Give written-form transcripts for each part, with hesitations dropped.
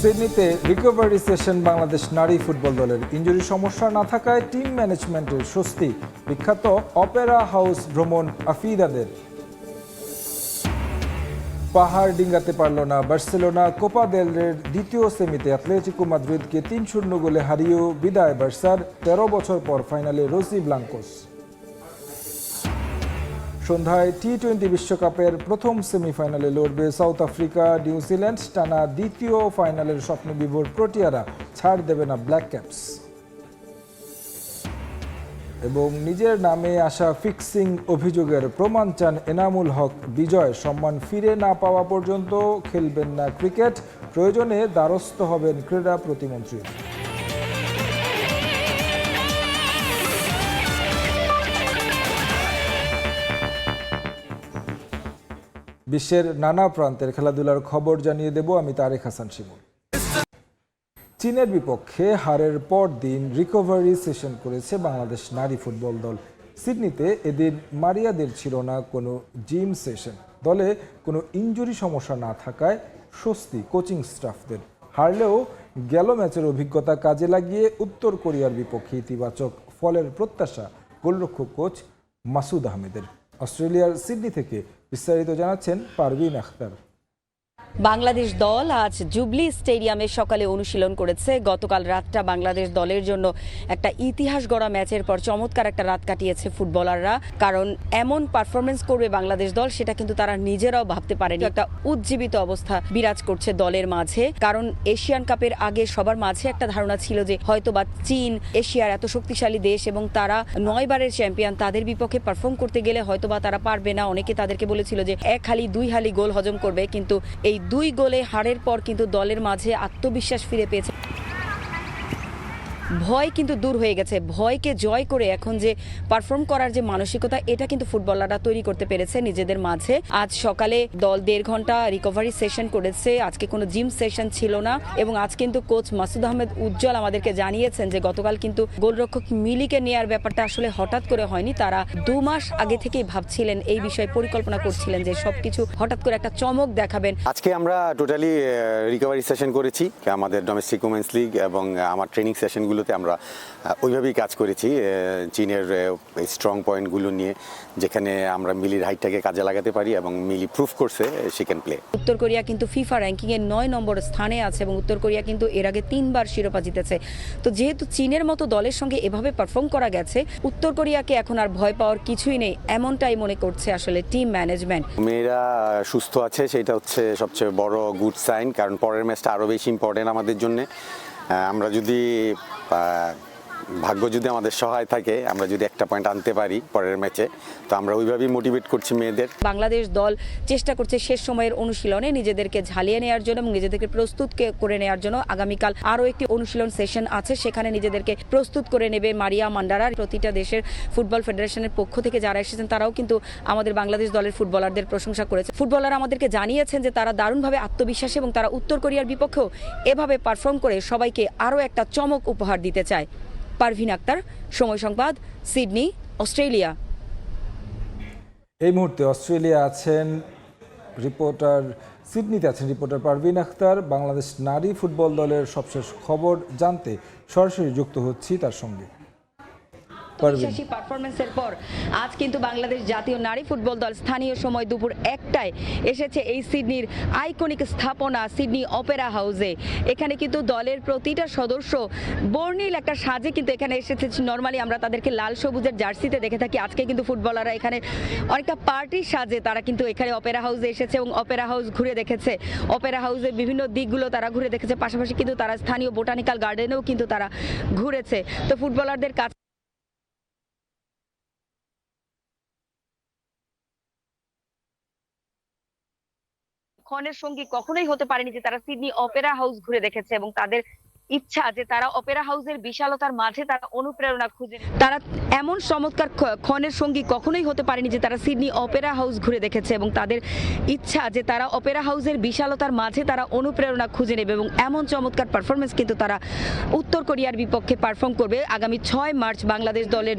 সিডনিতে recovery session Bangladesh নারী football দলের ইনজুরি সমস্যা না থাকায় টিম ম্যানেজমেন্টের স্বস্তি। বিখ্যাত অপেরা হাউস ভ্রমণ আফিদাদের। পাহাড় ডিঙ্গাতে পারল না বার্সেলোনা। কোপা দেল রের দ্বিতীয় সেমিতে অ্যাটলেটিকো মাদ্রিদকে ৩-০ গোলে হারিয়েও বিদায় বার্সার। ১৩ বছর পর ফাইনালে রোসি ব্লাঙ্কোস। সন্ধ্যায় টি-20 বিশ্বকাপের প্রথম সেমিফাইনালে লড়বে সাউথ আফ্রিকা নিউজিল্যান্ড। টানা দ্বিতীয় ফাইনালের স্বপ্নবিভোর প্রোটিয়ারা ছাড় দেবে না ব্ল্যাক ক্যাপস। এবং নিজের নামে আসা ফিক্সিং অভিযোগের প্রমাণ চান এনামুল হক বিজয়। সম্মান ফিরে না পাওয়া পর্যন্ত খেলবেন না ক্রিকেট, প্রয়োজনে দ্বারস্থ হবেন ক্রীড়া প্রতিমন্ত্রী। বিশ্বের নানা প্রান্তের খেলাধুলার খবর জানিয়ে দেব আমি তারেক হাসান শিমুল। চীনের বিপক্ষে হারের পর দিন রিকভারি সেশন করেছে বাংলাদেশ নারী ফুটবল দল। সিডনিতে এদিন মারিয়াদের ছিল না কোনো জিম সেশন। দলে কোনো ইনজুরি সমস্যা না থাকায় স্বস্তি কোচিং স্টাফদের। হারলেও গেল ম্যাচের অভিজ্ঞতা কাজে লাগিয়ে উত্তর কোরিয়ার বিপক্ষে ইতিবাচক ফলের প্রত্যাশা গোলরক্ষক কোচ মাসুদ আহমেদের। অস্ট্রেলিয়ার সিডনি থেকে বিস্তারিত জানাচ্ছেন পারভিন আখতার। বাংলাদেশ দল আজ জুবলি স্টেডিয়ামে সকালে অনুশীলন করেছে। গতকাল রাতটা বাংলাদেশ দলের জন্য একটা ইতিহাস গড়া ম্যাচের পর চমৎকার একটা রাত কাটিয়েছে ফুটবলাররা। কারণ এমন পারফরমেন্স করবে বাংলাদেশ দল সেটা কিন্তু তারা নিজেরাও ভাবতে পারেনি। একটা উজ্জীবিত অবস্থা বিরাজ করছে দলের মাঝে। কারণ এশিয়ান কাপের আগে সবার মাঝে একটা ধারণা ছিল যে হয়তোবা চীন এশিয়ার এত শক্তিশালী দেশ এবং তারা 9 বারের চ্যাম্পিয়ন, তাদের বিপক্ষে পারফর্ম করতে গেলে হয়তোবা তারা পারবে না। অনেকে তাদেরকে বলেছিল যে 1 হালি 2 হালি গোল হজম করবে, কিন্তু এই 2 গোলে হারের পর কিন্তু দলের মাঝে আত্মবিশ্বাস ফিরে পেয়েছে। ভয় কিন্তু দূর হয়ে গেছে। ভয়কে জয় করে এখন যে পারফর্ম করার যে মানসিকতা, এটা কিন্তু ফুটবলাররা তৈরি করতে পেরেছে নিজেদের মাঝে। আজ সকালে দল 1.5 ঘন্টা রিকভারি সেশন করেছে। আজকে কোনো জিম সেশন ছিল না। এবং আজ কিন্তু কোচ মাসুদ আহমেদ উজ্জ্বল আমাদেরকে জানিয়েছেন যে গতকাল কিন্তু গোলরক্ষক মিলিকে নেয়ার ব্যাপারটা আসলে হঠাৎ করে হয়নি। তারা 2 মাস আগে থেকেই ভাবছিলেন, এই বিষয়ে পরিকল্পনা করছিলেন যে সবকিছু হঠাৎ করে একটা চমক দেখাবেন। আজকে আমরা টোটালি রিকভারি সেশন করেছি আমাদের ডোমেস্টিক উমেন্স লিগ এবং আমার ট্রেনিং সেশনগুলোতে আমরা ওইভাবেই কাজ করেছি চীনের স্ট্রং পয়েন্টগুলো নিয়ে, যেখানে আমরা মিলির হাইটটাকে কাজে লাগাতে পারি এবং মিলি প্রুফ করছে শি ক্যান প্লে। উত্তর কোরিয়া কিন্তু ফিফা র্যাঙ্কিং এর 9 নম্বর স্থানে আছে এবং উত্তর কোরিয়া কিন্তু এর আগে 3 বার শিরোপা জিতেছে। তো যেহেতু চীনের মতো দলের সঙ্গে এভাবে পারফর্ম করা গেছে, উত্তর কোরিয়াকে এখন আর ভয় পাওয়ার কিছুই নেই, এমনটাই মনে করছে আসলে টিম ম্যানেজমেন্ট। মেয়েরা সুস্থ আছে, সেটা হচ্ছে সবচেয়ে বড় গুড সাইন, কারণ পরের ম্যাচটা আরও বেশি ইম্পর্টেন্ট আমাদের জন্য। আমরা যদি ভাগ্য যদি আমাদের সহায় থাকে, আমরা যদি একটা পয়েন্ট আনতে পারি পরের ম্যাচে, তো আমরা ওইভাবেই মোটিভেট করছি মেয়েদের। বাংলাদেশ দল চেষ্টা করছে শেষ সময়ের অনুশীলনে নিজেদেরকে ঝালিয়ে নেওয়ার জন্য এবং নিজেদেরকে প্রস্তুত করে নেওয়ার জন্য। আগামীকাল আরও একটি অনুশীলন সেশন আছে, সেখানে নিজেদেরকে প্রস্তুত করে নেবে মারিয়া মান্ডারা। প্রতিটা দেশের ফুটবল ফেডারেশনের পক্ষ থেকে যারা এসেছেন তারাও কিন্তু আমাদের বাংলাদেশ দলের ফুটবলারদের প্রশংসা করেছে। ফুটবলাররা আমাদেরকে জানিয়েছেন যে তারা দারুণভাবে আত্মবিশ্বাসী এবং তারা উত্তর কোরিয়ার বিপক্ষেও এভাবে পারফর্ম করে সবাইকে আরও একটা চমক উপহার দিতে চায়। পারভিন আক্তার, সময় সংবাদ, সিডনি, অস্ট্রেলিয়া। এই মুহূর্তে অস্ট্রেলিয়া আছেন রিপোর্টার, সিডনিতে আছেন রিপোর্টার পারভিন আক্তার। বাংলাদেশ নারী ফুটবল দলের সবশেষ খবর জানতে সরাসরি যুক্ত হচ্ছি তার সঙ্গে। বিশ্বাসী পারফরমেন্সের পর আজ কিন্তু বাংলাদেশ জাতীয় নারী ফুটবল দল স্থানীয় সময় দুপুর 1টায় এসেছে এই সিডনির আইকনিক স্থাপনা সিডনি অপেরা হাউসে। এখানে কিন্তু দলের প্রতিটা সদস্য বর্ণিল একটা সাজে কিন্তু এখানে এসেছে। নর্মালি আমরা তাদেরকে লাল সবুজের জার্সিতে দেখে থাকি, আজকে কিন্তু ফুটবলাররা এখানে অনেকটা পার্টির সাজে তারা কিন্তু এখানে অপেরা হাউসে এসেছে এবং অপেরা হাউস ঘুরে দেখেছে। অপেরা হাউসের বিভিন্ন দিকগুলো তারা ঘুরে দেখেছে, পাশাপাশি কিন্তু তারা স্থানীয় বোটানিক্যাল গার্ডেনেও কিন্তু তারা ঘুরেছে। তো ফুটবলারদের কাছে ক্ষণের সঙ্গী কখনোই হতে পারেনি যে তারা সিডনি অপেরা হাউস ঘুরে দেখেছে এবং তাদের ইচ্ছা যে তারা অপেরা হাউসের বিশালতার মাঝে তারা অনুপ্রেরণা খুঁজে তারা এমন চমৎকার ক্ষণের সঙ্গী কখনোই হতে পারেনি যে তারা সিডনি অপেরা হাউস ঘুরে দেখেছে এবং তাদের ইচ্ছা যে তারা অপেরা হাউসের বিশালতার মাঝে তারা অনুপ্রেরণা খুঁজে নেবে এবং এমন চমৎকার পারফরমেন্স কিন্তু তারা উত্তর কোরিয়ার বিপক্ষে পারফর্ম করবে আগামী 6 মার্চ বাংলাদেশ দলের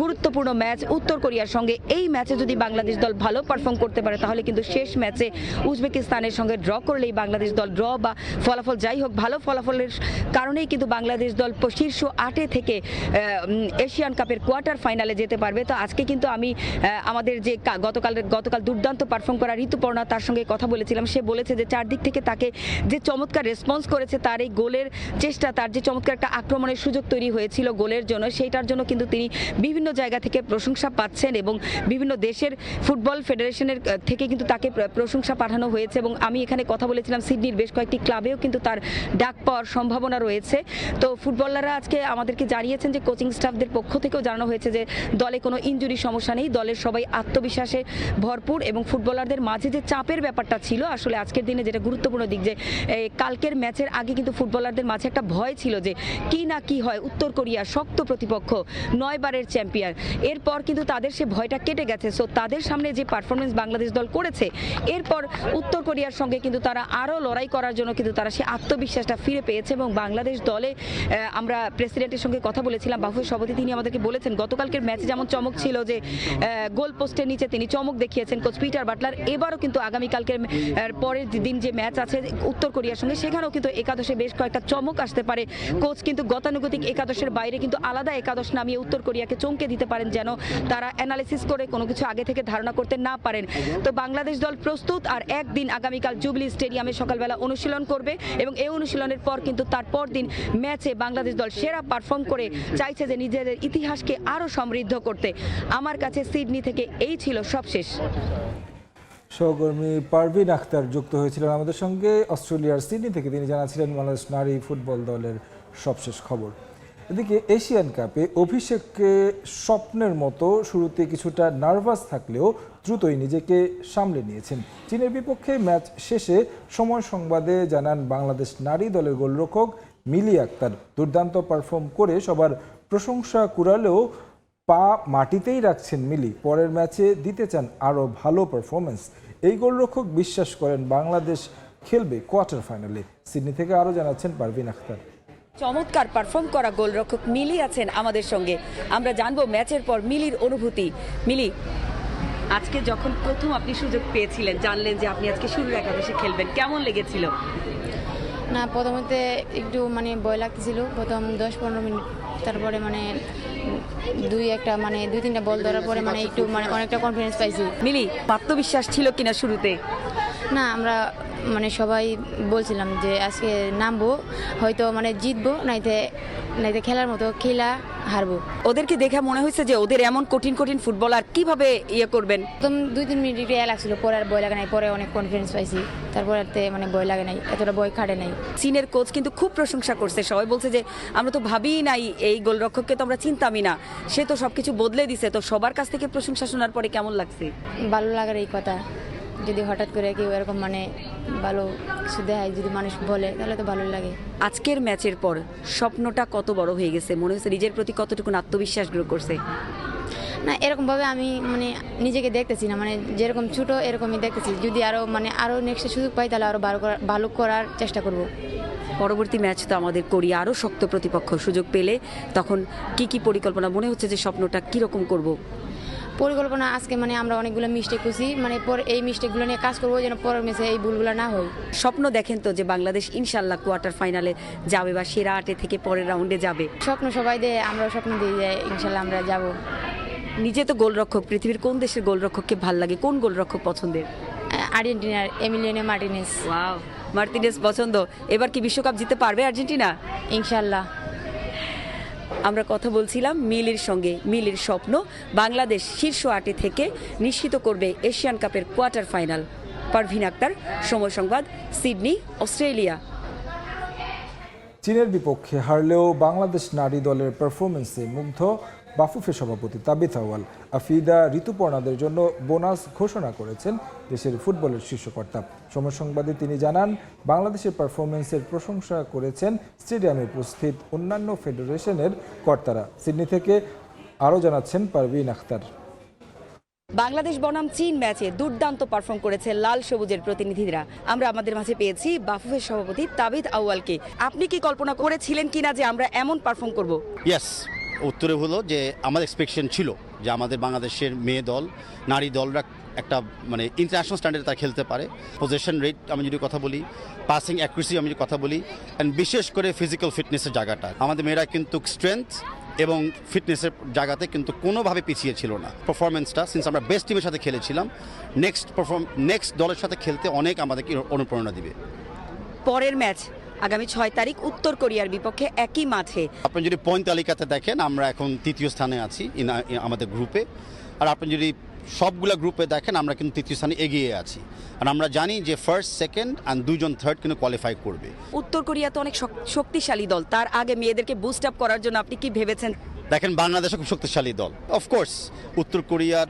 গুরুত্বপূর্ণ ম্যাচ উত্তর কোরিয়ার সঙ্গে। এই ম্যাচে যদি বাংলাদেশ দল ভালো পারফর্ম করতে পারে তাহলে কিন্তু শেষ ম্যাচে উজবেকিস্তানের সঙ্গে ড্র করলেই বাংলাদেশ দল ড্র বা ফলাফল যাই হোক ভালো ফলাফলের কারণেই কিন্তু বাংলাদেশ দল শীর্ষ 8 থেকে এশিয়ান কাপের কোয়ার্টার ফাইনালে যেতে পারবে। তো আজকে কিন্তু আমি আমাদের যে গতকাল দুর্দান্ত পারফর্ম করা ঋতুপর্ণা তার সঙ্গে কথা বলেছিলাম, সে বলেছে যে চারদিক থেকে তাকে যে চমৎকার রেসপন্স করেছে, তার এই গোলের চেষ্টা, তার যে চমৎকার একটা আক্রমণের সুযোগ তৈরি হয়েছিল গোলের জন্য, সেইটার জন্য কিন্তু তিনি বিভিন্ন জায়গা থেকে প্রশংসা পাচ্ছেন এবং বিভিন্ন দেশের ফুটবল ফেডারেশনের থেকে কিন্তু তাকে প্রশংসা পাঠানো হয়েছে। এবং আমি এখানে কথা বলেছিলাম সিডনির বেশ কয়েকটি ক্লাবেও কিন্তু তার ডাক পাওয়ার সম্ভাবনা রয়েছে। তো ফুটবলাররা আজকে আমাদেরকে জানিয়েছেন যে কোচিং স্টাফদের পক্ষ থেকেও জানানো হয়েছে যে দলে কোনো ইনজুরি সমস্যা নেই, দলের সবাই আত্মবিশ্বাসে ভরপুর এবং ফুটবলারদের মাঝে যে চাপের ব্যাপারটা ছিল আসলে আজকের দিনে যেটা গুরুত্বপূর্ণ দিক যে কালকের ম্যাচের আগে কিন্তু ফুটবলারদের মাঝে একটা ভয় ছিল যে কি না কি হয়, উত্তর কোরিয়া শক্ত প্রতিপক্ষ, 9 বারের চ্যাম্পিয়ন, এরপর কিন্তু তাদের সে ভয়টা কেটে গেছে। সো তাদের সামনে যে পারফরমেন্স বাংলাদেশ দল করেছে এরপর উত্তর কোরিয়ার সঙ্গে কিন্তু তারা আরও লড়াই করার জন্য কিন্তু তারা সে আত্মবিশ্বাসটা ফিরে পেয়েছে এবং বাংলাদেশ দলে আমরা প্রেসিডেন্টের সঙ্গে কথা বলেছিলাম, বাফুফের সভাপতি, তিনি আমাদেরকে বলেছেন গতকালকের ম্যাচে যেমন চমক ছিল যে গোল পোস্টের নিচে তিনি চমক দেখিয়েছেন কোচ পিটার বাটলার, এবারও কিন্তু আগামীকালকের পরের দিন যে ম্যাচ আছে উত্তর কোরিয়ার সঙ্গে সেখানেও কিন্তু একাদশে বেশ কয়েকটা চমক আসতে পারে। কোচ কিন্তু গতানুগতিক একাদশের বাইরে কিন্তু আলাদা একাদশ নামিয়ে উত্তর কোরিয়াকে চমকে দিতে পারেন যেন তারা অ্যানালিসিস করে কোনো কিছু আগে থেকে ধারণা করতে না পারেন। তো বাংলাদেশ দল প্রস্তুত, আর একদিন আগামীকাল জুবলি স্টেডিয়ামে সকালবেলা অনুশীলন করবে এবং এই অনুশীলনের পর কিন্তু তারপর দিন ম্যাচে বাংলাদেশ দল সেরা পারফর্ম করে চাইছে যে নিজেদের ইতিহাসকে আরও সমৃদ্ধ করতে। আমার কাছে সিডনি থেকে এই ছিল সবশেষ। সহকর্মী পারভিন আখতার যুক্ত হয়েছিলেন আমাদের সঙ্গে অস্ট্রেলিয়ার সিডনি থেকে, তিনি জানাচ্ছিলেন বাংলাদেশ নারী ফুটবল দলের সবশেষ খবর। এদিকে এশিয়ান কাপে অভিষেককে স্বপ্নের মতো শুরুতে কিছুটা নার্ভাস থাকলেও দ্রুতই নিজেকে সামলে নিয়েছেন। চীনের বিপক্ষে ম্যাচ শেষে সময় সংবাদে জানান বাংলাদেশ নারী দলের গোলরক্ষক মিলি আক্তার দুর্দান্ত পারফর্ম করে সবার প্রশংসা কুড়ালেও পা মাটিতেই রাখছেন মিলি, পরের ম্যাচে দিতে চান আরও ভালো পারফরমেন্স। এই গোলরক্ষক বিশ্বাস করেন বাংলাদেশ খেলবে কোয়ার্টার ফাইনালে। সিডনি থেকে আরও জানাচ্ছেন পারভিন আখতার। চমৎকার পারফর্ম করা গোলরক্ষক মিলি আছেন আমাদের সঙ্গে, আমরা জানবো ম্যাচের পর মিলির অনুভূতি। মিলি, আজকে যখন প্রথম আপনি সুযোগ পেয়েছিলেন, জানলেন যে আপনি আজকে শুরুর একাদশে খেলবেন, কেমন লেগেছিল? না, প্রথমে একটু মানে ভয় লাগতেছিল প্রথম 10-15 মিনিট, তারপরে মানে দুই তিনটা বল ধরার পরে মানে একটু মানে অনেকটা কনফিডেন্স পাইছি। মিলি, আত্মবিশ্বাস ছিল কিনা শুরুতে? না, আমরা মানে সবাই বলছিলাম যে আজকে নামবো, হয়তো মানে জিতবো, নাইতে খেলার মতো খেলা হারবো। ওদেরকে দেখে মনে হয়েছে যে ওদের এমন কঠিন কঠিন ফুটবলার কিভাবে ইয়ে করবেন? প্রথম 2-3 মিনিট একটু লাগছিল, পরে আর ভয় লাগে নাই, পরে অনেক কনফিডেন্স পাইছি, তারপরে মানে ভয় লাগে নাই, এতটা ভয় কাটে নাই। চীনের কোচ কিন্তু খুব প্রশংসা করছে, সবাই বলছে যে আমরা তো ভাবিই নাই এই গোলরক্ষককে তো আমরা চিন্তামই না, সে তো সবকিছু বদলে দিছে। তো সবার কাছ থেকে প্রশংসা শোনার পরে কেমন লাগছে? ভালো লাগার এই কথা, যদি হঠাৎ করে কেউ এরকম মানে ভালো কিছু দেয়, যদি মানুষ বলে, তাহলে তো ভালো লাগে। আজকের ম্যাচের পর স্বপ্নটা কত বড় হয়ে গেছে, মনে হচ্ছে নিজের প্রতি কতটুকু আত্মবিশ্বাস গ্রো করছে? না, এরকমভাবে আমি মানে নিজেকে দেখতেছি না, মানে যেরকম ছোট এরকমই দেখতেছি। যদি আরও নেক্সট সুযোগ পাই তাহলে আরও ভালো করার চেষ্টা করব। পরবর্তী ম্যাচ তো আমাদের কোরিয়া আরও শক্ত প্রতিপক্ষ, সুযোগ পেলে তখন কি পরিকল্পনা, মনে হচ্ছে যে স্বপ্নটা কীরকম করব? পরিকল্পনা আজকে মানে আমরা অনেকগুলো মিস্টেক করছি, মানে পরে এই মিস্টেকগুলো নিয়ে কাজ করবো যেন পরের ম্যাচে এই ভুলগুলো না হয়। স্বপ্ন দেখেন তো যে বাংলাদেশ ইনশাল্লাহ কোয়ার্টার ফাইনালে যাবে বা সেরা 8 থেকে পরের রাউন্ডে যাবে? স্বপ্ন সবাই দেয়, আমরাও স্বপ্ন দিয়ে যাই, ইনশাল্লাহ আমরা যাব। নিজে তো গোলরক্ষক, পৃথিবীর কোন দেশের গোলরক্ষককে ভাল লাগে, কোন গোলরক্ষক পছন্দের? আর্জেন্টিনার এমিলিয়ানো মার্টিনেজ। ওয়াও, মার্টিনেজ পছন্দ। এবার কি বিশ্বকাপ জিততে পারবে আর্জেন্টিনা? ইনশাল্লাহ। আমরা কথা বলছিলাম মিলির সঙ্গে। মিলির স্বপ্ন বাংলাদেশ শীর্ষ 8 থেকে নিশ্চিত করবে এশিয়ান কাপের কোয়ার্টার ফাইনাল। পারভিন আক্তার, সময় সংবাদ, সিডনি, অস্ট্রেলিয়া। চীনের বিপক্ষে হারলেও বাংলাদেশ নারী দলের পারফরমেন্সে মুগ্ধ বাফুফে সভাপতি তাবিথ আউয়াল। আফিদা ঋতুপর্ণাদের জন্য বোনাস ঘোষণা করেছেন দেশের ফুটবলের শীর্ষকর্তা। সময় সংবাদে তিনি জানান, বাংলাদেশের পারফরমেন্সের প্রশংসা করেছেন স্টেডিয়ামে উপস্থিত অন্যান্য ফেডারেশনের কর্তারা। সিডনি থেকে আরও জানাচ্ছেন পারভিন আখতার। বাংলাদেশ বনাম চীন ম্যাচে দুর্দান্ত পারফর্ম করেছে লাল সবুজের প্রতিনিধিরা। আমরা আমাদের মাঝে পেয়েছি বাফুফের সভাপতি তাবিথ আউয়ালকে। আপনি কি কল্পনা করেছিলেন কিনা যে আমরা এমন পারফর্ম করব? ইয়েস, উত্তরে হলো যে আমাদের এক্সপেকটেশন ছিল যে আমাদের বাংলাদেশের মেয়ে দল, নারী দলরা একটা মানে ইন্টারন্যাশনাল স্ট্যান্ডার্ডে তারা খেলতে পারে। পজিশন রেট আমি যদি কথা বলি, পাসিং অ্যাকুরেসি আমি যদি কথা বলি, অ্যান্ড বিশেষ করে ফিজিক্যাল ফিটনেসের জায়গাটা আমাদের মেয়েরা কিন্তু স্ট্রেংথ এবং ফিটনেসের জায়গাতে কিন্তু কোনোভাবে পিছিয়ে ছিল না। পারফরমেন্সটা সিন্স আমরা বেস্ট টিমের সাথে খেলেছিলাম, নেক্সট দলের সাথে খেলতে অনেক আমাদেরকে অনুপ্রেরণা দিবে। পরের ম্যাচ আগামী 6 তারিখ উত্তর কোরিয়ার বিপক্ষে একই মাঠে। আপনি যদি পয়েন্ট তালিকাতে দেখেন, আমরা এখন 3য় স্থানে আছি আমাদের গ্রুপে। আর আপনি যদি সবগুলা গ্রুপে দেখেন, আমরা কিন্তু 3য় স্থানে এগিয়ে আছি। আর আমরা জানি যে ফার্স্ট, সেকেন্ড অ্যান্ড 2 জন থার্ড কিন্তু কোয়ালিফাই করবে। উত্তর কোরিয়া তো অনেক শক্তিশালী দল, তার আগে মেয়েদেরকে বুস্ট আপ করার জন্য আপনি কি ভেবেছেন? দেখেন, বাংলাদেশও খুব শক্তিশালী দল। অফকোর্স উত্তর কোরিয়ার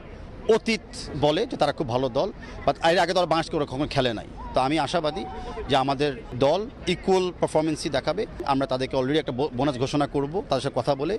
অতীত বলে যে তারা খুব ভালো দল, বাট এর আগে দল বাংলাদেশকে ওরা কখনো খেলে নাই। তো আমি আশাবাদী যে আমাদের দল ইকুয়াল পারফরমেন্সই দেখাবে। আমরা তাদেরকে অলরেডি একটা বোনাস ঘোষণা করব, তাদের সাথে কথা বলে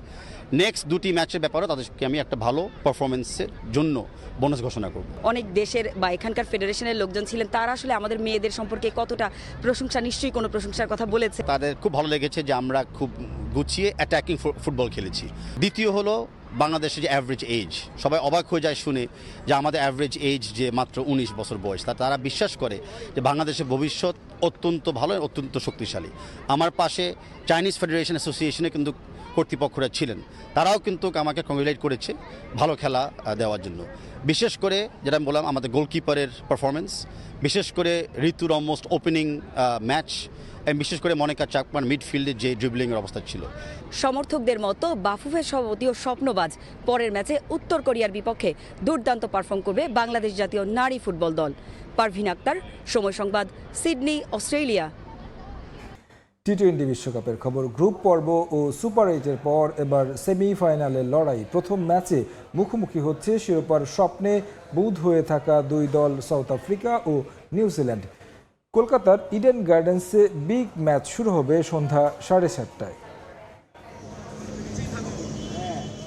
নেক্সট 2টি ম্যাচের ব্যাপারে তাদেরকে আমি একটা ভালো পারফরমেন্সের জন্য বোনাস ঘোষণা করব। অনেক দেশের বা এখানকার ফেডারেশনের লোকজন ছিলেন, তারা আসলে আমাদের মেয়েদের সম্পর্কে কতটা প্রশংসা, নিশ্চয়ই কোনো প্রশংসার কথা বলেছে। তাদের খুব ভালো লেগেছে যে আমরা খুব গুছিয়ে অ্যাটাকিং ফুটবল খেলেছি। দ্বিতীয় হলো বাংলাদেশের যে অ্যাভারেজ এজ, সবাই অবাক হয়ে যায় শুনে যে আমাদের অ্যাভারেজ এজ যে মাত্র 19 বছর বয়স। তারা বিশ্বাস করে যে বাংলাদেশের ভবিষ্যৎ অত্যন্ত ভালো, অত্যন্ত শক্তিশালী। আমার পাশে চাইনিজ ফেডারেশন অ্যাসোসিয়েশনে কিন্তু কর্তৃপক্ষরা ছিলেন, তারাও কিন্তু আমাকে কংগ্রেচুলেট করেছে ভালো খেলা দেওয়ার জন্য। বিশেষ করে যেটা আমি বললাম, আমাদের গোলকিপারের পারফরমেন্স, বিশেষ করে ঋতুর অলমোস্ট ওপেনিং ম্যাচ, বিশেষ করে মনিকা চাকমার মিডফিল্ডে যে ড্রিবলিংয়ের অবস্থা ছিল। সমর্থকদের মতো বাফুফের সভাপতি ও স্বপ্নবাজ, পরের ম্যাচে উত্তর কোরিয়ার বিপক্ষে দুর্দান্ত পারফর্ম করবে বাংলাদেশ জাতীয় নারী ফুটবল দল। পারভিন আক্তার, সময় সংবাদ, সিডনি, অস্ট্রেলিয়া। টি-20 বিশ্বকাপের খবর। গ্রুপ পর্ব ও সুপার 8-এর পর এবার সেমিফাইনালের লড়াই। প্রথম ম্যাচে মুখোমুখি হচ্ছে শিরোপার স্বপ্নে বুঁদ হয়ে থাকা দুই দল, সাউথ আফ্রিকা ও নিউজিল্যান্ড। কলকাতার ইডেন গার্ডেন্সে বিগ ম্যাচ শুরু হবে সন্ধ্যা 7:30টায়।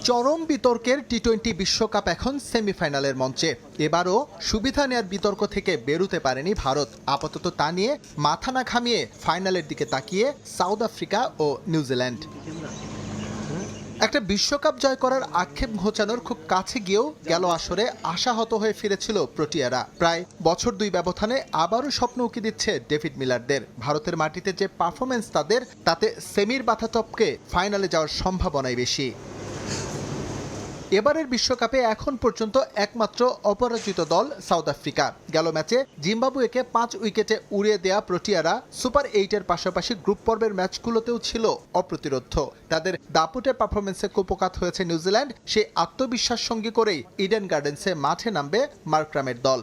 চরম বিতর্কের টি-20 বিশ্বকাপ এখন সেমিফাইনালের মঞ্চে। এবারও সুবিধা নেয়ার বিতর্ক থেকে বেরোতে পারেনি ভারত। আপাতত তা নিয়ে মাথা না ঘামিয়ে ফাইনালের দিকে তাকিয়ে সাউথ আফ্রিকা ও নিউজিল্যান্ড। একটা বিশ্বকাপ জয় করার আক্ষেপ ঘোচানোর খুব কাছে গিয়েও গেল আসরে আশাহত হয়ে ফিরেছিল প্রোটিয়ারা। প্রায় বছর 2 ব্যবধানে আবারও স্বপ্ন উকি দিচ্ছে ডেভিড মিলারদের। ভারতের মাটিতে যে পারফরমেন্স তাদের, তাতে সেমির বাধা টপকে ফাইনালে যাওয়ার সম্ভাবনাই বেশি। এবারের বিশ্বকাপে এখন পর্যন্ত একমাত্র অপরাজিত দল সাউথ আফ্রিকা। গেল ম্যাচে জিম্বাবুয়েকে 5 উইকেটে উড়িয়ে দেয়া প্রোটিয়ারা সুপার 8-এর পাশাপাশি গ্রুপ পর্বের ম্যাচগুলোতেও ছিল অপ্রতিরোধ্য। তাদের দাপুটে পারফরমেন্সে কুপোকাত হয়েছে নিউজিল্যান্ড। সেই আত্মবিশ্বাস সঙ্গী করেই ইডেন গার্ডেন্সে মাঠে নামবে মার্করামের দল।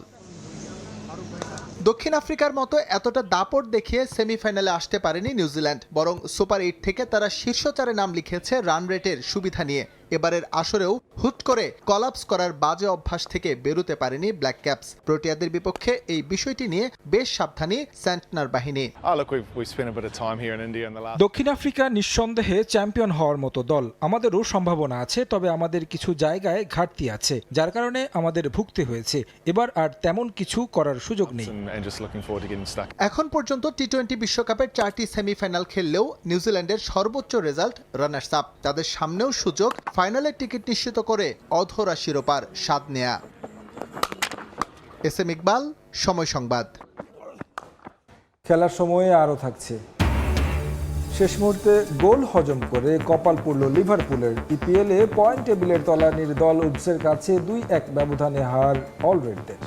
দক্ষিণ আফ্রিকার মতো এতটা দাপট দেখিয়ে সেমিফাইনালে আসতে পারেনি নিউজিল্যান্ড, বরং সুপার 8 থেকে তারা শীর্ষ 4-এ নাম লিখেছে রান রেটের সুবিধা নিয়ে। এবারের আসরেও হুট করে কলাপস করার বাজে অভ্যাস থেকে বেরোতে পারেনি ব্ল্যাক ক্যাপস। প্রোটিয়াদের বিপক্ষে এই বিষয়টি নিয়ে বেশ সাবধানী সেন্টনার বাহিনী। দক্ষিণ আফ্রিকা নিঃসন্দেহে চ্যাম্পিয়ন হওয়ার মতো দল। আমাদেরও সম্ভাবনা আছে, তবে আমাদের কিছু জায়গায় ঘাটতি আছে, যার কারণে আমাদের ভুগতে হয়েছে। এবার আর তেমন কিছু করার সুযোগ নেই। এখন পর্যন্ত টি-20 বিশ্বকাপের 4টি সেমিফাইনাল খেললেও নিউজিল্যান্ডের সর্বোচ্চ রেজাল্ট রানার্স আপ। তাদের সামনেও সুযোগ ফাইনালের টিকিট নিশ্চিত করে অধরা শিরোপার স্বাদ নেয়া। এস এম ইকবাল, সময় সংবাদ। খেলার সময়ে আরও থাকছে। শেষ মুহূর্তে গোল হজম করে কপাল পুড়ল লিভারপুলের। ইপিএলে পয়েন্ট টেবিলের তলানির দল উডসের কাছে 2-1 ব্যবধানে হার অলরেডদের।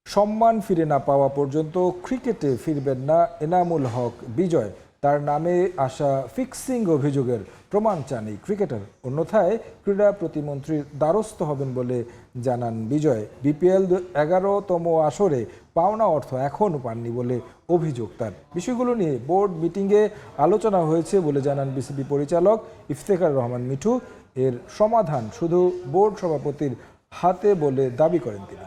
সম্মান ফিরে না পাওয়া পর্যন্ত ক্রিকেটে ফিরবেন না এনামুল হক বিজয়। তার নামে আসা ফিক্সিং অভিযোগের প্রমাণ চান এই ক্রিকেটার, অন্যথায় ক্রীড়া প্রতিমন্ত্রীর দ্বারস্থ হবেন বলে জানান বিজয়। বিপিএল 11তম আসরে পাওনা অর্থ এখনও পাননি বলে অভিযোগ তার। বিষয়গুলো নিয়ে বোর্ড মিটিংয়ে আলোচনা হয়েছে বলে জানান বিসিবি পরিচালক ইফতেখার রহমান মিঠু। এর সমাধান শুধু বোর্ড সভাপতির হাতে বলে দাবি করেন তিনি।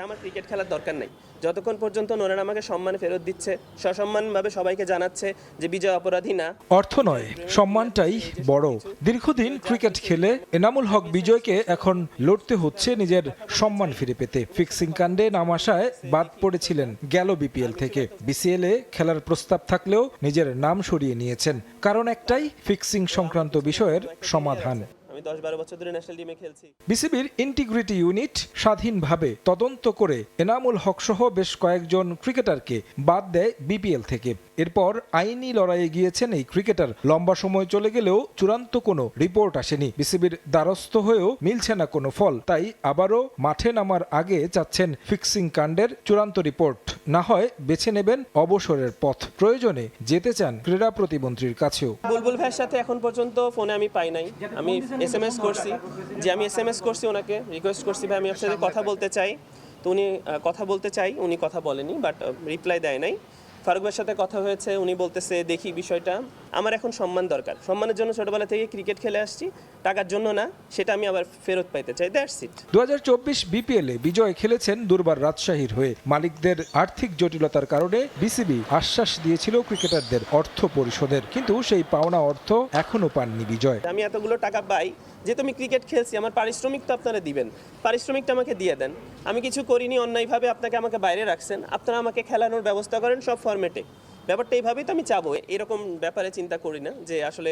আমার ক্রিকেট খেলার দরকার নেই, যতক্ষণ পর্যন্ত নোরান আমাকে সম্মান ফেরত দিচ্ছে, সসম্মানভাবে সবাইকে জানাচ্ছে যে বিজয় অপরাধী না। অর্থ নয়, সম্মানটাই বড়। দীর্ঘদিন ক্রিকেট খেলে এনামুল হক বিজয়কে এখন লড়তে হচ্ছে নিজের সম্মান ফিরে পেতে। ফিক্সিং কাণ্ডে নাম আসায় বাদ পড়েছিলেন গেল বিপিএল থেকে। বিসিএল এ খেলার প্রস্তাব থাকলেও নিজের নাম সরিয়ে নিয়েছেন, কারণ একটাই, ফিক্সিং সংক্রান্ত বিষয়ের সমাধান। আমি 10-12 বছর ধরে ন্যাশনাল টিমে খেলছি। বিসিবির ইন্টিগ্রিটি ইউনিট স্বাধীনভাবে তদন্ত করে এনামুল হক সহ বেশ কয়েকজন ক্রিকেটারকে বাদ দেয় বিপিএল থেকে। এরপর আইনি লড়াইয়ে গিয়েছেন এই ক্রিকেটার। লম্বা সময় চলে গেলেও চূড়ান্ত কোনো রিপোর্ট আসেনি। বিসিবির দ্বারস্থ হয়েও মিলছে না কোনো ফল। তাই আবারও মাঠে নামার আগে চাচ্ছেন ফিক্সিং কাণ্ডের চূড়ান্ত রিপোর্ট। না হয় বেছে নেবেন অবসরের পথ। প্রয়োজনে যেতে চান ক্রীড়া প্রতিমন্ত্রীর কাছেও। বুলবুল ভাইয়ের সাথে এখন পর্যন্ত ফোনে আমি পাই নাই। আমি এসএমএস করছি ওনাকে, রিকোয়েস্ট করছি ভাই আমি আপনার সাথে কথা বলতে চাই। তো উনি উনি কথা বলেনি, বাট রিপ্লাই দেয় নাই। ফারুক ভাইয়ের সাথে কথা হয়েছে, উনি বলতেছে দেখি বিষয়টা। আমার এখন সম্মান দরকার, সম্মানের জন্য ছোটবেলা থেকে ক্রিকেট খেলে আসছি, টাকার জন্য না, সেটা আমি আবার ফেরত পাইতে চাই। That's it. 2024 বিপিএলে বিজয় খেলেছেন দুর্বার রাজশাহীর হয়ে। মালিকদের আর্থিক জটিলতার কারণে বিসিবি আশ্বাস দিয়েছিল ক্রিকেটারদের অর্থ পরিশোধের, কিন্তু সেই পাওনা অর্থ এখনো পাননি বিজয়। আমি এতগুলো টাকা পাই, যেহেতু আমি ক্রিকেট খেলছি, আমার পারিশ্রমিক তো আপনারা দিবেন, পারিশ্রমিকটা আমাকে দিয়ে দেন। আমি কিছু করিনি অন্যায়ভাবে, আমাকে বাইরে রাখছেন, আপনারা আমাকে খেলানোর ব্যবস্থা করেন সব ফরম্যাটে। ব্যাপারটা এইভাবেই তো আমি চাবো, এরকম ব্যাপারে চিন্তা করি না যে আসলে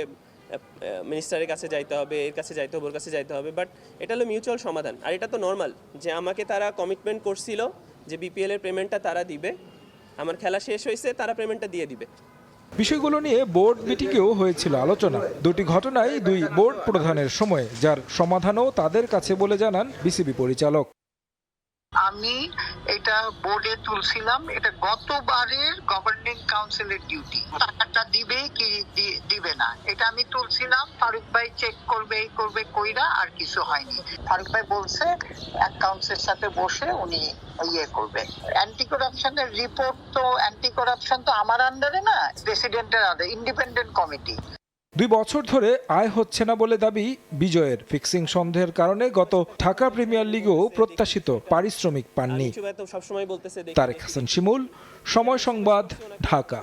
মিনিস্টারের কাছে যাইতে হবে, এর কাছে যাইতে হবে, ওর কাছে যাইতে হবে। বাট এটা হলো মিউচুয়াল সমাধান। আর এটা তো নর্মাল যে আমাকে তারা কমিটমেন্ট করছিল যে বিপিএল এর পেমেন্টটা তারা দিবে, আমার খেলা শেষ হয়েছে, তারা পেমেন্টটা দিয়ে দিবে। বিষয়গুলো নিয়ে বোর্ড মিটিংয়েও হয়েছিল আলোচনা। দুটি ঘটনায় দুই বোর্ড প্রধানের সময়, যার সমাধানও তাদের কাছে বলে জানান বিসিবি পরিচালক। আমি এটা বোর্ডে তুলছিলাম, এটা গতবারের গভর্নিং কাউন্সিলের ডিউটি। টাকাটা দিবে কি দিবে না এটা আমি তুলছিলাম। ফারুক ভাই চেক করবে, এই করবে, কইরা আর কিছু হয়নি। ফারুক ভাই বলছে অ্যাকাউন্টসের সাথে বসে উনি ইয়ে করবে। অ্যান্টি করাপশনের রিপোর্ট তো, অ্যান্টি করাপশন তো আমার আন্ডারে না, প্রেসিডেন্টের আন্ডারে, ইন্ডিপেন্ডেন্ট কমিটি। 2 বছর ধরে আয় হচ্ছে না বলে দাবি বিজয়ের। ফিক্সিং সন্দেহের কারণে গত ঢাকা প্রিমিয়ার লিগেও প্রত্যাশিত পারিশ্রমিক পাননি। তারেক হাসান শিমুল, সময় সংবাদ, ঢাকা।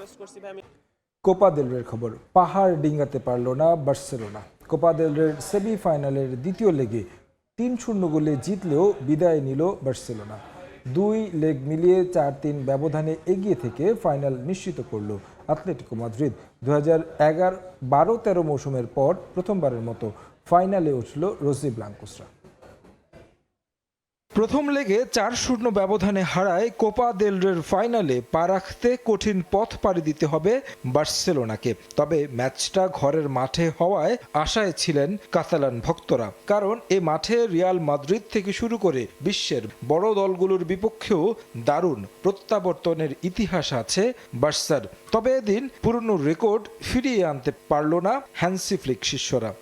কোপা দেল রের খবর, পাহাড় ডিঙ্গাতে পারল না বার্সেলোনা। কোপা দেল রের সেমিফাইনালের দ্বিতীয় লেগে 3-0 গোলে জিতলেও বিদায় নিল বার্সেলোনা। 2 লেগ মিলিয়ে 4-3 ব্যবধানে এগিয়ে থেকে ফাইনাল নিশ্চিত করল আতলেটিকো মাদ্রিদ। 2011-12-13 মৌসুমের পর প্রথমবারের মতো ফাইনালে উঠল রোজি ব্লাঙ্কোসরা। প্রথম লেগে 4-0 ব্যবধানে হারায় কোপা দেল রের ফাইনালে পা রাখতে কঠিন পথ পাড়ি দিতে হবে বার্সেলোনাকে। তবে ম্যাচটা ঘরের মাঠে হওয়ায় আশায় ছিলেন কাতালান ভক্তরা, কারণ এ মাঠে রিয়াল মাদ্রিদ থেকে শুরু করে বিশ্বের বড় দলগুলোর বিপক্ষেও দারুণ প্রত্যাবর্তনের ইতিহাস আছে বার্সার। তবে এদিন পুরনো রেকর্ড ফিরিয়ে আনতে পারল না হ্যান্সি ফ্লিক শিষ্যরা।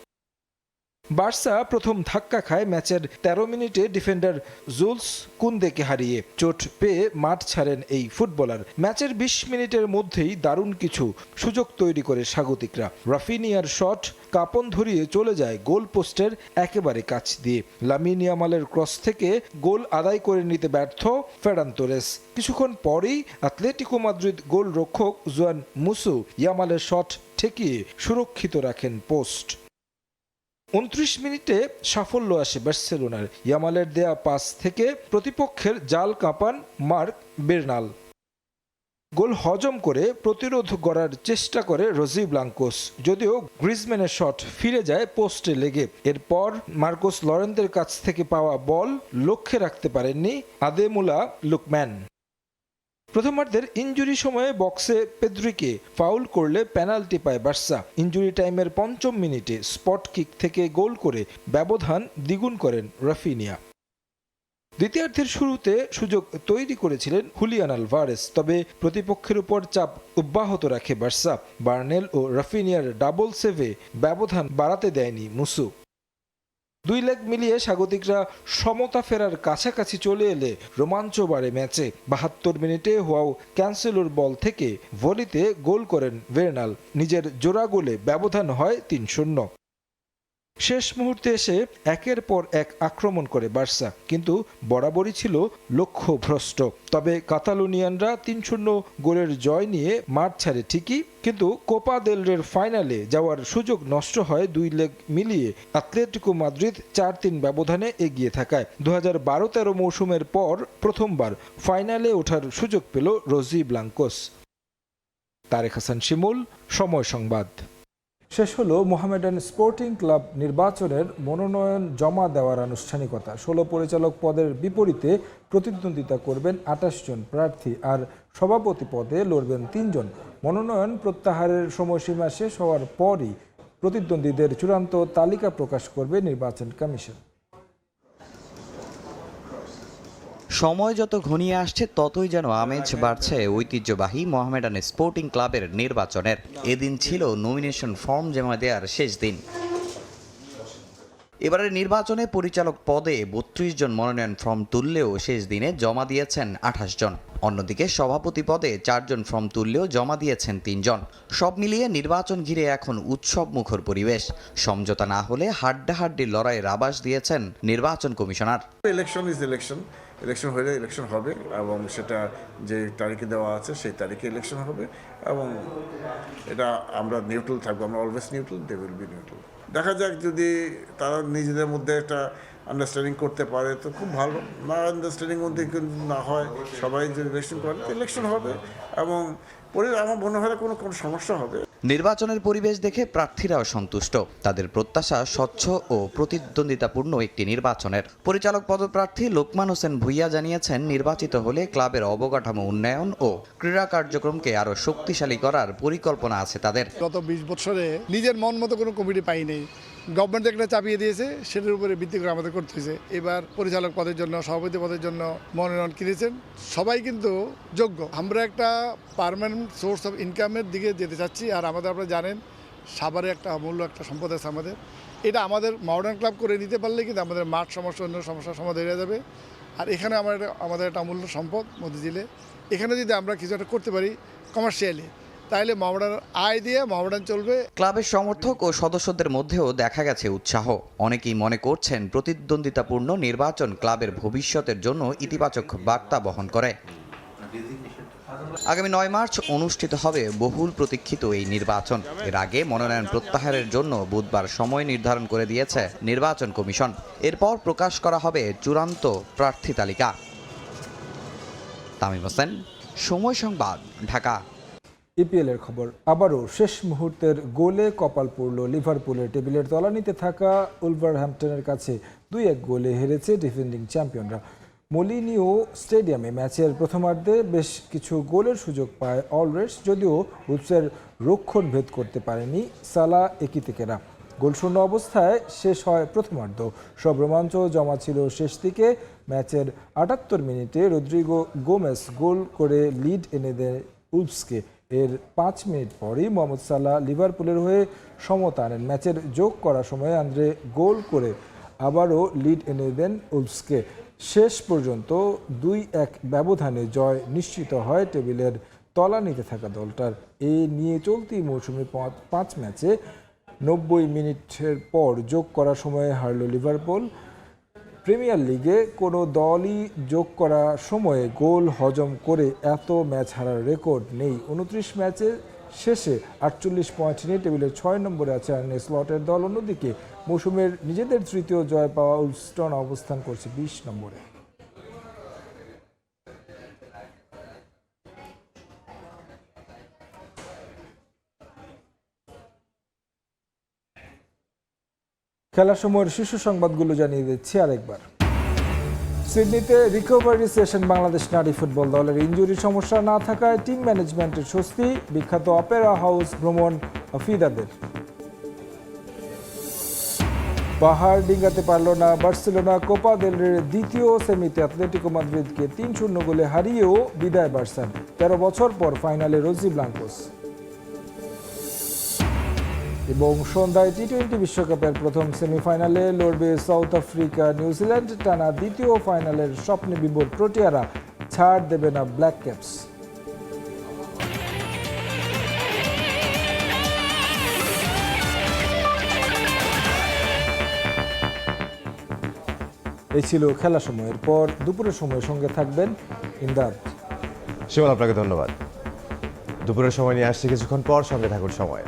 বার্সা প্রথম ধাক্কা খায় ম্যাচের 13 মিনিটে ডিফেন্ডার জুলস কুন্দেকে হারিয়ে। চোট পেয়ে মাঠ ছাড়েন এই ফুটবলার। ম্যাচের 20 মিনিটের মধ্যেই দারুণ কিছু সুযোগ তৈরি করে স্বাগতিকরা। রাফিনিয়ার শট কাপন ধরিয়ে চলে যায় গোল পোস্টের একেবারে কাছ দিয়ে। লামিন ইয়ামালের ক্রস থেকে গোল আদায় করে নিতে ব্যর্থ ফেরান তোরেস। কিছুক্ষণ পরেই আতলেটিকো মাদ্রিদ গোল রক্ষক জুয়ান মুসু ইয়ামালের শট ঠেকিয়ে সুরক্ষিত রাখেন পোস্ট। 29 মিনিটে সাফল্য আসে বার্সেলোনার। ইয়ামালের দেয়া পাস থেকে প্রতিপক্ষের জাল কাঁপান মার্ক বেরনাল। গোল হজম করে প্রতিরোধ গড়ার চেষ্টা করে রোজি ব্লাঙ্কোস, যদিও গ্রিজম্যানের শট ফিরে যায় পোস্টে লেগে। এরপর মার্কোস লরেন্তের কাছ থেকে পাওয়া বল লক্ষ্যে রাখতে পারেননি আদেমুলা লুকম্যান। প্রথমার্ধের ইনজুরি সময়ে বক্সে পেদ্রিকে ফাউল করলে পেনাল্টি পায় বার্সা। ইনজুরি টাইমের 5ম মিনিটে স্পট কিক থেকে গোল করে ব্যবধান দ্বিগুণ করেন রাফিনিয়া। দ্বিতীয়ার্ধের শুরুতে সুযোগ তৈরি করেছিলেন হুলিয়ান আলভারেস, তবে প্রতিপক্ষের উপর চাপ অব্যাহত রাখে বার্সা। বার্নেল ও রাফিনিয়ার ডাবল সেভে ব্যবধান বাড়াতে দেয়নি মুসু। 2 লেগ মিলিয়ে স্বাগতিকরা সমতা ফেরার কাছাকাছি চলে এলে রোমাঞ্চ বাড়ে ম্যাচে। 72 মিনিটে হোয়াও ক্যান্সেলোর বল থেকে ভলিতে গোল করেন ভেরনাল। নিজের জোড়া গোলে ব্যবধান হয় 3-0। শেষ মুহূর্তে এসে একের পর এক আক্রমণ করে বার্সা, কিন্তু বরাবরই ছিল লক্ষ্যভ্রষ্ট। তবে কাতালোনিয়ানরা ৩-০ গোলের জয় নিয়ে মাঠ ছাড়ে ঠিকই, কিন্তু কোপা দেল রের ফাইনালে যাওয়ার সুযোগ নষ্ট হয় দুই লেগ মিলিয়ে অ্যাটলেটিকো মাদ্রিদ ৪-৩ ব্যবধানে এগিয়ে থাকায়। ২০১২-১৩ মৌসুমের পর প্রথমবার ফাইনালে ওঠার সুযোগ পেল রোজি ব্লাঙ্কোস। তারেক হাসান শিমুল, সময় সংবাদ। শেষ হলো মোহামেডান স্পোর্টিং ক্লাব নির্বাচনের মনোনয়ন জমা দেওয়ার আনুষ্ঠানিকতা। ১৬ পরিচালক পদের বিপরীতে প্রতিদ্বন্দ্বিতা করবেন ২৮ জন প্রার্থী, আর সভাপতি পদে লড়বেন ৩ জন। মনোনয়ন প্রত্যাহারের সময়সীমা শেষ হওয়ার পরই প্রতিদ্বন্দ্বীদের চূড়ান্ত তালিকা প্রকাশ করবে নির্বাচন কমিশন। সময় যত ঘনিয়ে আসছে ততই যেন আমেজ বাড়ছে ঐতিহ্যবাহী মোহামেডান স্পোর্টিং ক্লাবের নির্বাচনের। এদিন ছিল নমিনেশন ফর্ম জমা দেওয়ার শেষ দিন। এবারের নির্বাচনে পরিচালক পদে ৩২ জন মনোনয়ন ফর্ম তুললেও শেষ দিনে জমা দিয়েছেন ২৮ জন। অন্যদিকে সভাপতি পদে ৪ জন ফর্ম তুললেও জমা দিয়েছেন ৩ জন। সব মিলিয়ে নির্বাচন ঘিরে এখন উৎসব মুখর পরিবেশ। সমঝোতা না হলে হাড্ডাহাড্ডি লড়াইয়ের আভাস দিয়েছেন নির্বাচন কমিশনার। ইলেকশন হলে ইলেকশন হবে এবং সেটা যে তারিখে দেওয়া আছে সেই তারিখে ইলেকশন হবে এবং এটা আমরা নিউট্রাল থাকবো। আমরা always neutral, they will be neutral. দেখা যাক যদি তারা নিজেদের মধ্যে একটা আন্ডারস্ট্যান্ডিং করতে পারে তো খুব ভালো, না আন্ডারস্ট্যান্ডিং মধ্যে না হয় সবাই যদি ইলেকশন করে তো ইলেকশন হবে এবং আমার মনে হয় কোনো সমস্যা হবে। নির্বাচনের পরিবেশ দেখে প্রার্থীরাও সন্তুষ্ট। তাদের প্রত্যাশা স্বচ্ছ ও প্রতিদ্বন্দ্বিতাপূর্ণ একটি নির্বাচনের। পরিচালক পদপ্রার্থী লোকমান হোসেন ভুইয়া জানিয়েছেন, নির্বাচিত হলে ক্লাবের অবকাঠামো উন্নয়ন ও ক্রীড়া কার্যক্রমকে আরও শক্তিশালী করার পরিকল্পনা আছে তাদের। গত ২০ বছরে নিজের মন মতো কোনো কমিটি পাইনি, গভর্নমেন্ট একটা চাপিয়ে দিয়েছে, সেটার উপরে ভিত্তি করে আমাদের করতে হয়েছে। এবার পরিচালক পদের জন্য, সভাপতি পদের জন্য মনোনয়ন কিনেছেন সবাই, কিন্তু যোগ্য। আমরা একটা পার্মানেন্ট সোর্স অফ ইনকামের দিকে যেতে চাচ্ছি। আর আপনারা জানেন সাভারে একটা অমূল্য একটা সম্পদ আছে আমাদের। এটা আমাদের মডার্ন ক্লাব করে নিতে পারলে কিন্তু আমাদের মাঠ সমস্যা, অন্য সমস্যার সমাধান হয়ে যাবে। আর এখানে আমাদের একটা অমূল্য সম্পদ মতিঝিলে, এখানে যদি আমরা কিছু একটা করতে পারি কমার্শিয়ালি, তাইলে মোহামেডান আয় দিয়ে মোহামেডান চলবে। ক্লাবের সমর্থক ও সদস্যদের মধ্যেও দেখা গেছে উৎসাহ। অনেকেই মনে করছেন প্রতিদ্বন্দ্বিতাপূর্ণ নির্বাচন ক্লাবের ভবিষ্যতের জন্য ইতিবাচক বার্তা বহন করে। আগামী ৯ মার্চ অনুষ্ঠিত হবে বহুল প্রতীক্ষিত এই নির্বাচন। এর আগে মনোনয়ন প্রত্যাহারের জন্য বুধবার সময় নির্ধারণ করে দিয়েছে নির্বাচন কমিশন। এরপর প্রকাশ করা হবে চূড়ান্ত প্রার্থী তালিকা। তামিম হোসেন, সময় সংবাদ, ঢাকা। ইপিএল এর খবর। আবারও শেষ মুহূর্তের গোলে কপাল পড়ল লিভারপুলের। টেবিলের তলানিতে থাকা উলভারহ্যাম্পটনের কাছে ২-১ গোলে হেরেছে ডিফেন্ডিং চ্যাম্পিয়নরা। মোলিনিও স্টেডিয়ামে ম্যাচের প্রথমার্ধে বেশ কিছু গোলের সুযোগ পায় অলরেডস, যদিও উলভসের রক্ষণ ভেদ করতে পারেনি সালা একিতিকেরা। গোলশূন্য অবস্থায় শেষ হয় প্রথমার্ধ। সব রোমাঞ্চ জমা ছিল শেষ দিকে। ম্যাচের ৭৮ মিনিটে রদ্রিগো গোমেস গোল করে লিড এনে দেয় উলভসকে। এর ৫ মিনিট পরই মোহাম্মদ সালাহ লিভারপুলের হয়ে সমতা আনেন। ম্যাচের যোগ করার সময় আন্দ্রে গোল করে আবারও লিড এনে দেন উলভসকে। শেষ পর্যন্ত ২-১ ব্যবধানে জয় নিশ্চিত হয় টেবিলের তলানিতে থাকা দলটার। এই নিয়ে চলতি মৌসুমে ৫ ম্যাচে ৯০ মিনিটের পর যোগ করার সময়ে হারল লিভারপুল। প্রিমিয়ার লিগে কোনো দলই যোগ করা সময়ে গোল হজম করে এত ম্যাচ হারার রেকর্ড নেই। ২৯ ম্যাচে শেষে ৪৮ পয়েন্ট নিয়ে টেবিলের ৬ নম্বরে আছে আর্নে স্লটের দল। অন্যদিকে মৌসুমের নিজেদের তৃতীয় জয় পাওয়া উলভস্টন অবস্থান করছে ২০ নম্বরে। খেলার সময়ের শীর্ষ সংবাদগুলো জানিয়ে দিচ্ছি আরেকবার। সিডনিতে রিকভারি সেশন বাংলাদেশ নারী ফুটবল দলের ইনজুরি সমস্যা না থাকায় টিম ম্যানেজমেন্টের স্বস্তি। বিখ্যাত অপেরা হাউস ভ্রমণ ফিদাদের। পাহাড় ডিঙ্গাতে পারল না বার্সেলোনা। কোপা দেল রের দ্বিতীয় সেমিতে অ্যাটলেটিকো মাদ্রিদকে ৩-০ গোলে হারিয়েও বিদায় বার্সার। ১৩ বছর পর ফাইনালে রোজি ব্লাঙ্কোস। এবং সন্ধ্যায় টি-20 বিশ্বকাপের প্রথম সেমিফাইনালে লড়বে সাউথ আফ্রিকা নিউজিল্যান্ড। টানা দ্বিতীয় ফাইনালের স্বপ্নে বিভোর প্রোটিয়ারা ছাড় দেবে না ব্ল্যাক ক্যাপস। এই ছিল খেলা সময়ের পর দুপুরের সময়ের সঙ্গে থাকবেন ইমদাদ। শিমুল, আপনাকে ধন্যবাদ। দুপুরের সময় নিয়ে আসছি কিছুক্ষণ পর, সঙ্গে থাকুন সময়।